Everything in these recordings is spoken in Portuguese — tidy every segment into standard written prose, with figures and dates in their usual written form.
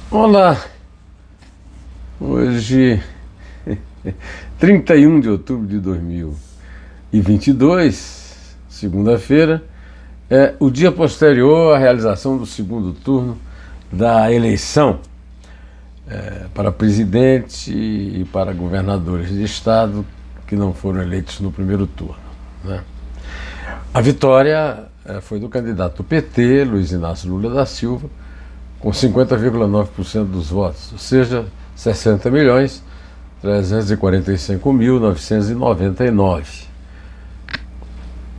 Olá, hoje 31 de outubro de 2022, segunda-feira, é o dia posterior à realização do segundo turno da eleição para presidente e para governadores de estado que não foram eleitos no primeiro turno, né? A vitória foi do candidato do PT, Luiz Inácio Lula da Silva, com 50,9% dos votos, ou seja, 60.345.999.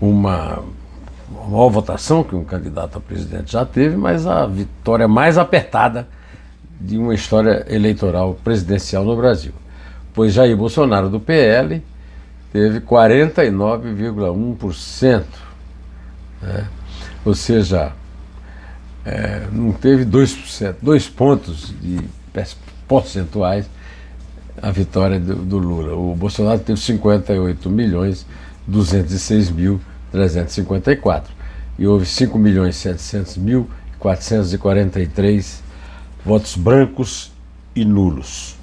Uma maior votação que um candidato a presidente já teve, mas a vitória mais apertada de uma história eleitoral presidencial no Brasil. Pois Jair Bolsonaro, do PL, teve 49,1%, né? Ou seja, não teve 2%, 2 pontos percentuais a vitória do Lula. O Bolsonaro teve 58.206.354 e houve 5.700.443 votos brancos e nulos.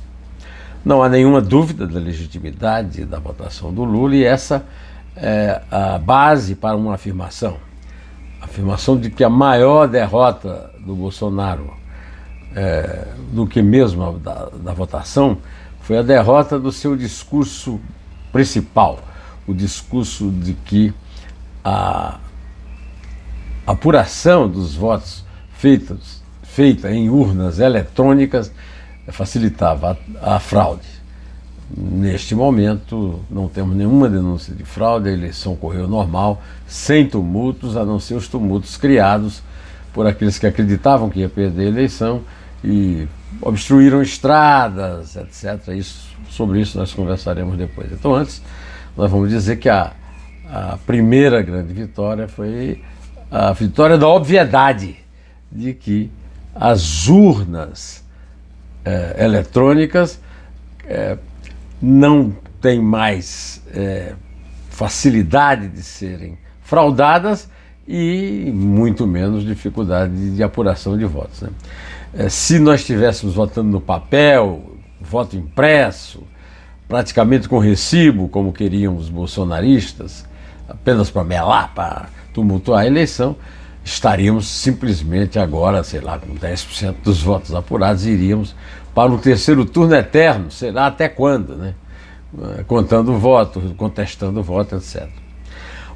Não há nenhuma dúvida da legitimidade da votação do Lula, e essa é a base para uma afirmação de que a maior derrota do Bolsonaro, do que mesmo da votação, foi a derrota do seu discurso principal, o discurso de que a apuração dos votos feita em urnas eletrônicas facilitava a fraude. Neste momento, não temos nenhuma denúncia de fraude, a eleição correu normal, sem tumultos, a não ser os tumultos criados por aqueles que acreditavam que ia perder a eleição e obstruíram estradas, etc. Sobre isso nós conversaremos depois. Então, antes, nós vamos dizer que a primeira grande vitória foi a vitória da obviedade de que as urnas eletrônicas não têm mais facilidade de serem fraudadas e muito menos dificuldade de apuração de votos, né? Se nós estivéssemos votando no papel, voto impresso, praticamente com recibo, como queriam os bolsonaristas, apenas para melar, para tumultuar a eleição, estaríamos simplesmente agora, sei lá, com 10% dos votos apurados, iríamos para um terceiro turno eterno, será até quando, né? Contando o voto, contestando o voto, etc.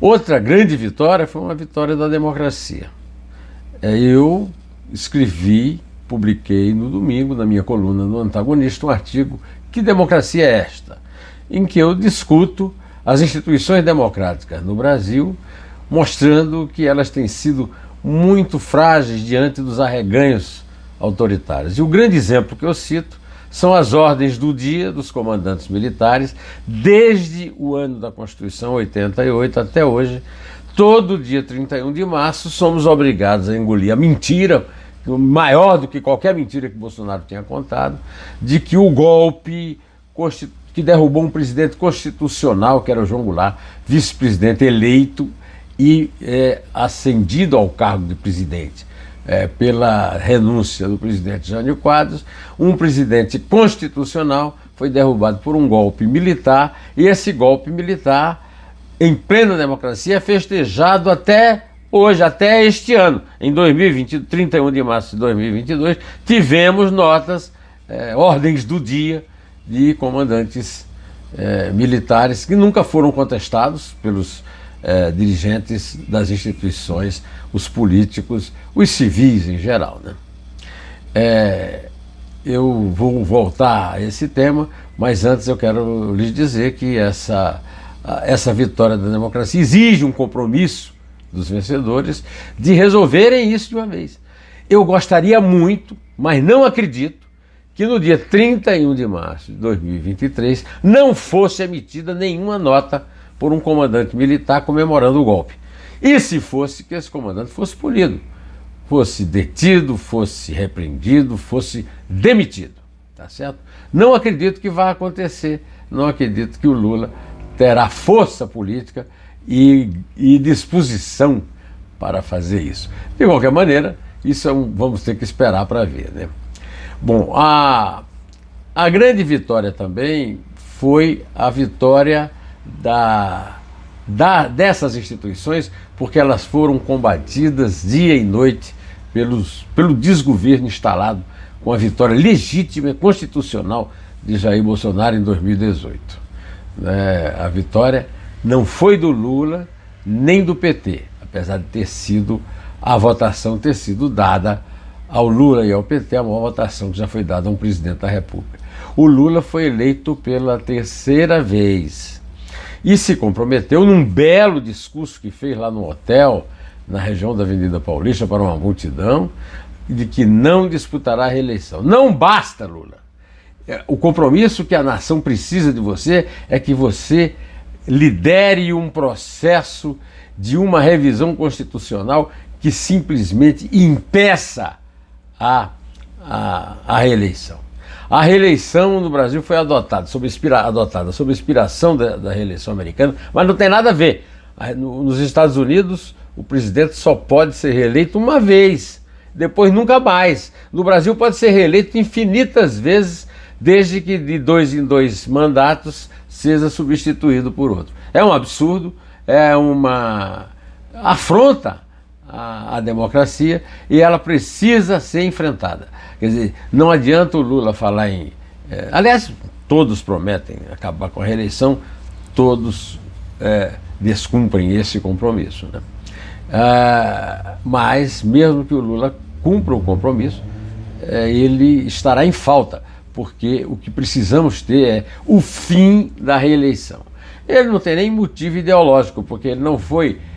Outra grande vitória foi uma vitória da democracia. Eu publiquei no domingo, na minha coluna no Antagonista, um artigo, Que Democracia é Esta?, em que eu discuto as instituições democráticas no Brasil, mostrando que elas têm sido muito frágeis diante dos arreganhos autoritários. E o grande exemplo que eu cito são as ordens do dia dos comandantes militares, desde o ano da Constituição, 88, até hoje. Todo dia 31 de março somos obrigados a engolir a mentira, maior do que qualquer mentira que Bolsonaro tinha contado, de que o golpe que derrubou um presidente constitucional, que era o João Goulart, vice-presidente eleito e ascendido ao cargo de presidente pela renúncia do presidente Jânio Quadros, um presidente constitucional foi derrubado por um golpe militar, e esse golpe militar, em plena democracia, é festejado até hoje, até este ano. Em 2020, 31 de março de 2022, tivemos ordens do dia de comandantes militares que nunca foram contestados pelos dirigentes das instituições, os políticos, os civis em geral, né? Eu vou voltar a esse tema, mas antes eu quero lhes dizer que essa vitória da democracia exige um compromisso dos vencedores de resolverem isso de uma vez. Eu gostaria muito, mas não acredito, que no dia 31 de março de 2023 não fosse emitida nenhuma nota por um comandante militar comemorando o golpe. E se fosse, que esse comandante fosse punido, fosse detido, fosse repreendido, fosse demitido, tá certo? Não acredito que vá acontecer, não acredito que o Lula terá força política e disposição para fazer isso. De qualquer maneira, isso vamos ter que esperar para ver, né? Bom, a grande vitória também foi a vitória dessas instituições, porque elas foram combatidas dia e noite pelo desgoverno instalado com a vitória legítima e constitucional de Jair Bolsonaro em 2018. A vitória não foi do Lula nem do PT, apesar de a votação ter sido dada ao Lula e ao PT, a maior votação que já foi dada a um presidente da República. O Lula foi eleito pela terceira vez e se comprometeu num belo discurso que fez lá no hotel, na região da Avenida Paulista, para uma multidão, de que não disputará a reeleição. Não basta, Lula. O compromisso que a nação precisa de você é que você lidere um processo de uma revisão constitucional que simplesmente impeça a reeleição. A reeleição no Brasil foi adotada sob inspiração da reeleição americana, mas não tem nada a ver. Nos Estados Unidos, o presidente só pode ser reeleito uma vez, depois nunca mais. No Brasil pode ser reeleito infinitas vezes, desde que de 2 em 2 mandatos seja substituído por outro. É um absurdo, é uma afronta à democracia e ela precisa ser enfrentada. Quer dizer, não adianta o Lula falar em... aliás, todos prometem acabar com a reeleição, todos descumprem esse compromisso, né? Mas, mesmo que o Lula cumpra o compromisso, ele estará em falta, porque o que precisamos ter é o fim da reeleição. Ele não tem nem motivo ideológico, porque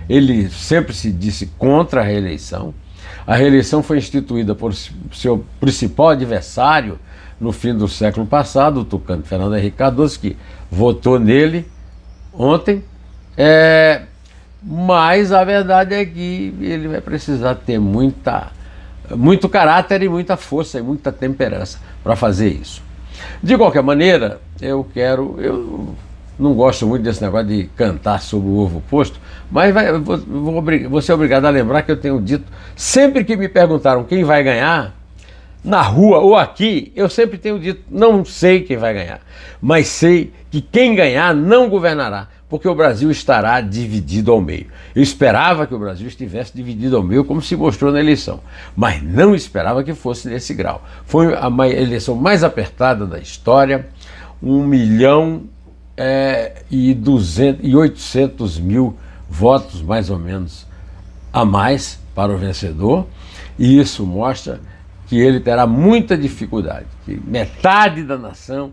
ele sempre se disse contra a reeleição. A reeleição foi instituída por seu principal adversário no fim do século passado, o tucano Fernando Henrique Cardoso, que votou nele ontem, mas a verdade é que ele vai precisar ter muito caráter e muita força e muita temperança para fazer isso. De qualquer maneira, eu não gosto muito desse negócio de cantar sobre o ovo posto, mas vou ser obrigado a lembrar que eu tenho dito, sempre que me perguntaram quem vai ganhar, na rua ou aqui, eu sempre tenho dito, não sei quem vai ganhar, mas sei que quem ganhar não governará, porque o Brasil estará dividido ao meio. Eu esperava que o Brasil estivesse dividido ao meio, como se mostrou na eleição, mas não esperava que fosse nesse grau. Foi a eleição mais apertada da história, 1.800.000 votos, mais ou menos, a mais para o vencedor, e isso mostra que ele terá muita dificuldade, que metade da nação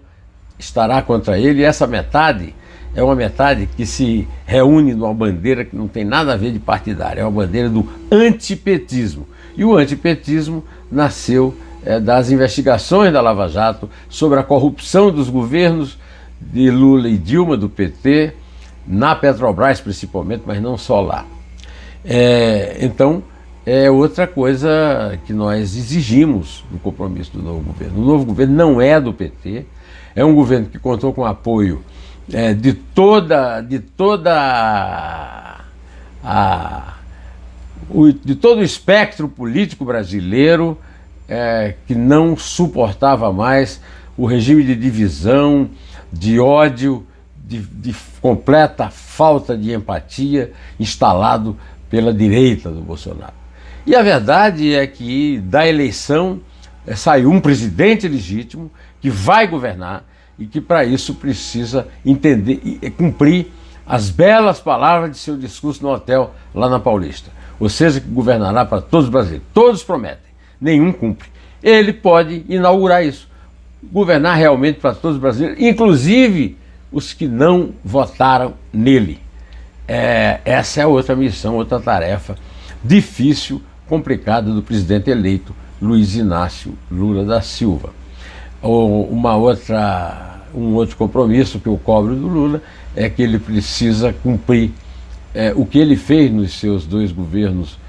estará contra ele, e essa metade é uma metade que se reúne numa bandeira que não tem nada a ver de partidária, é uma bandeira do antipetismo. E o antipetismo nasceu das investigações da Lava Jato sobre a corrupção dos governos de Lula e Dilma, do PT, na Petrobras principalmente, mas não só lá. Então, é outra coisa que nós exigimos do compromisso do novo governo. O novo governo não é do PT, é um governo que contou com o apoio de todo o espectro político brasileiro, que não suportava mais o regime de divisão, de ódio, de completa falta de empatia instalado pela direita do Bolsonaro. E a verdade é que da eleição saiu um presidente legítimo que vai governar e que para isso precisa entender e cumprir as belas palavras de seu discurso no hotel lá na Paulista. Ou seja, que governará para todos os brasileiros. Todos prometem, nenhum cumpre. Ele pode inaugurar isso, governar realmente para todos os brasileiros, inclusive os que não votaram nele. Essa é outra missão, outra tarefa difícil, complicada do presidente eleito Luiz Inácio Lula da Silva. Um outro compromisso que eu cobro do Lula é que ele precisa cumprir o que ele fez nos seus 2 governos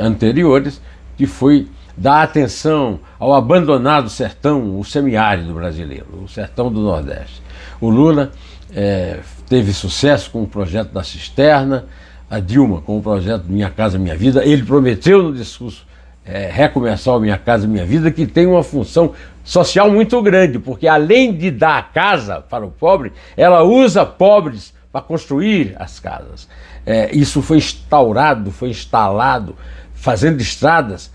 anteriores, que foi dar atenção ao abandonado sertão, o semiárido brasileiro, o sertão do Nordeste. O Lula teve sucesso com o projeto da cisterna, a Dilma com o projeto Minha Casa Minha Vida. Ele prometeu no discurso Recomeçar a Minha Casa Minha Vida, que tem uma função social muito grande, porque além de dar a casa para o pobre, ela usa pobres para construir as casas. Isso foi instaurado, foi instalado, fazendo estradas.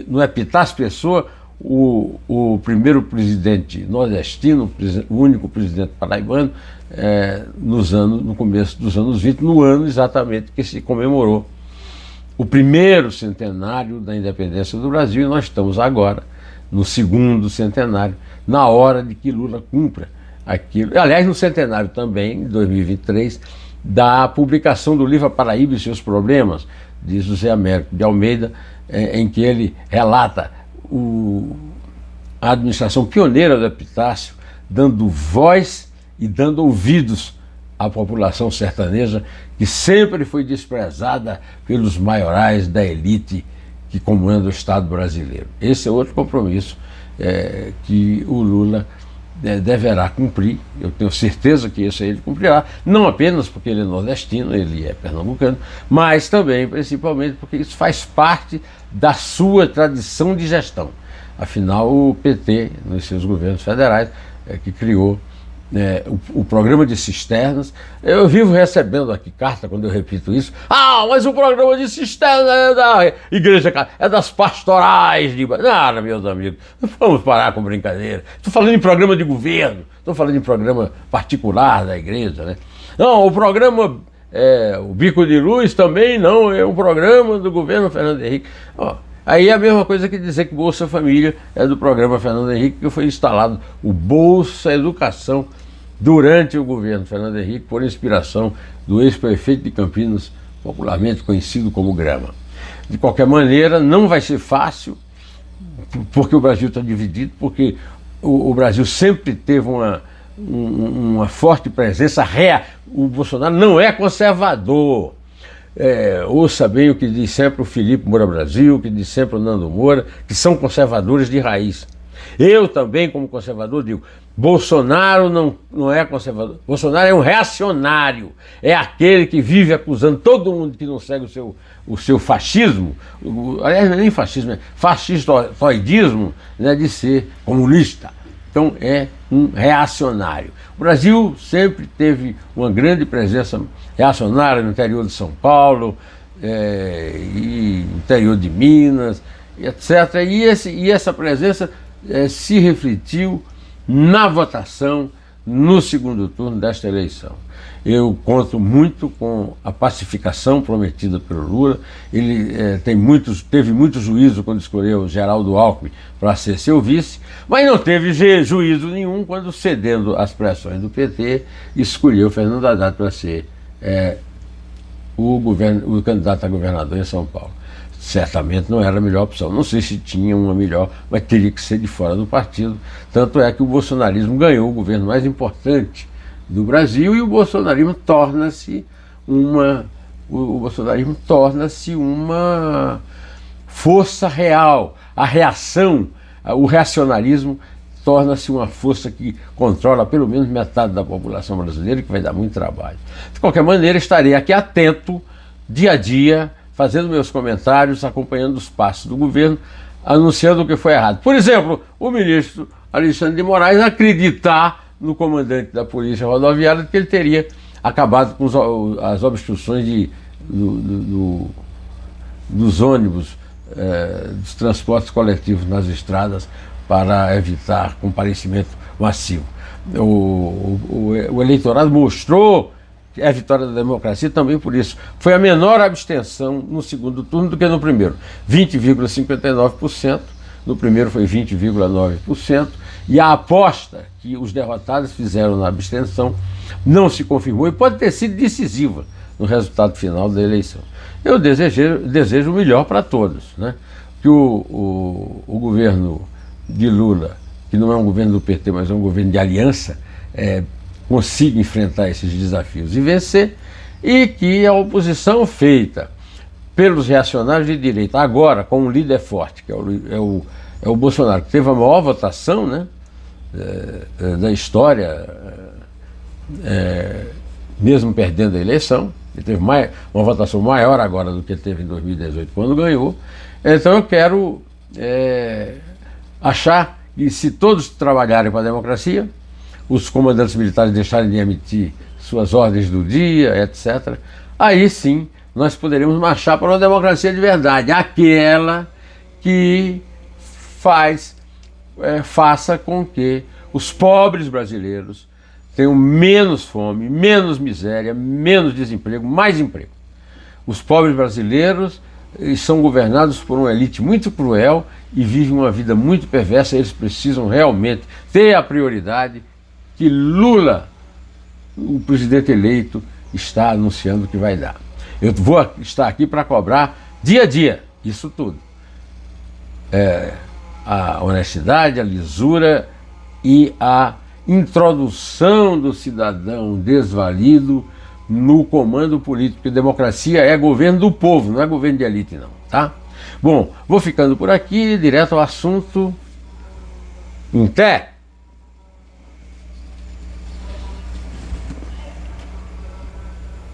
Não é Pitácio Pessoa, o primeiro presidente nordestino, o único presidente paraibano, no começo dos anos 20, no ano exatamente que se comemorou o primeiro centenário da independência do Brasil, e nós estamos agora no segundo centenário, na hora de que Lula cumpra aquilo. Aliás, no centenário também, em 2023, da publicação do livro A Paraíba e Seus Problemas, de José Américo de Almeida, em que ele relata a administração pioneira do Epitácio, dando voz e dando ouvidos à população sertaneja, que sempre foi desprezada pelos maiorais da elite que comanda o Estado brasileiro. Esse é outro compromisso que o Lula deverá cumprir. Eu tenho certeza que esse ele cumprirá, não apenas porque ele é nordestino, ele é pernambucano, mas também, principalmente, porque isso faz parte da sua tradição de gestão. Afinal, o PT, nos seus governos federais, que criou o programa de cisternas. Eu vivo recebendo aqui carta quando eu repito isso. Mas o programa de cisternas é da igreja, é das pastorais de... Nada, meus amigos, vamos parar com brincadeira. Estou falando em programa de governo, estou falando em programa particular da igreja, né? Não, o programa, o Bico de Luz também não, é um programa do governo Fernando Henrique. Aí é a mesma coisa que dizer que Bolsa Família é do programa Fernando Henrique, que foi instalado o Bolsa Educação durante o governo Fernando Henrique, por inspiração do ex-prefeito de Campinas, popularmente conhecido como Grama. De qualquer maneira, não vai ser fácil, porque o Brasil está dividido, porque o Brasil sempre teve uma forte presença O Bolsonaro não é conservador. Ouça bem o que diz sempre o Felipe Moura Brasil, o que diz sempre o Nando Moura, que são conservadores de raiz. Eu também, como conservador, digo: Bolsonaro não é conservador, Bolsonaro é um reacionário, é aquele que vive acusando todo mundo que não segue o seu fascismo, aliás, não é nem fascismo, é fascistoidismo, né, de ser comunista. Então é um reacionário. O Brasil sempre teve uma grande presença reacionária no interior de São Paulo, e interior de Minas, etc. E essa presença se refletiu na votação no segundo turno desta eleição. Eu conto muito com a pacificação prometida pelo Lula. Ele teve muito juízo quando escolheu Geraldo Alckmin para ser seu vice, mas não teve juízo nenhum quando, cedendo às pressões do PT, escolheu Fernando Haddad para ser o candidato a governador em São Paulo. Certamente não era a melhor opção. Não sei se tinha uma melhor, mas teria que ser de fora do partido. Tanto é que o bolsonarismo ganhou o governo mais importante do Brasil, e o bolsonarismo torna-se uma força real. A reação, o reacionarismo torna-se uma força que controla pelo menos metade da população brasileira, que vai dar muito trabalho. De qualquer maneira, estarei aqui atento, dia a dia, fazendo meus comentários, acompanhando os passos do governo, anunciando o que foi errado. Por exemplo, o ministro Alexandre de Moraes acreditar no comandante da Polícia Rodoviária de que ele teria acabado com as obstruções dos ônibus, dos transportes coletivos nas estradas, para evitar comparecimento massivo. O eleitorado mostrou que é a vitória da democracia também por isso. Foi a menor abstenção no segundo turno do que no primeiro, 20,59%, no primeiro foi 20,9%, e a aposta que os derrotados fizeram na abstenção não se confirmou e pode ter sido decisiva no resultado final da eleição. Eu desejo o melhor para todos, né? Que o governo de Lula, que não é um governo do PT, mas é um governo de aliança, consiga enfrentar esses desafios e vencer, e que a oposição feita pelos reacionários de direita, agora com um líder forte, que é o Bolsonaro, que teve a maior votação, né, da história, mesmo perdendo a eleição. Ele teve uma votação maior agora do que teve em 2018, quando ganhou. Então eu quero achar que se todos trabalharem para a democracia, os comandantes militares deixarem de emitir suas ordens do dia, etc., aí sim nós poderemos marchar para uma democracia de verdade, aquela que faça com que os pobres brasileiros tenham menos fome, menos miséria, menos desemprego, mais emprego. Os pobres brasileiros são governados por uma elite muito cruel e vivem uma vida muito perversa. Eles precisam realmente ter a prioridade que Lula, o presidente eleito, está anunciando que vai dar. Eu vou estar aqui para cobrar dia a dia isso tudo. A honestidade, a lisura e a introdução do cidadão desvalido no comando político, porque democracia é governo do povo, não é governo de elite não, tá? Bom, vou ficando por aqui, direto ao assunto. Em pé!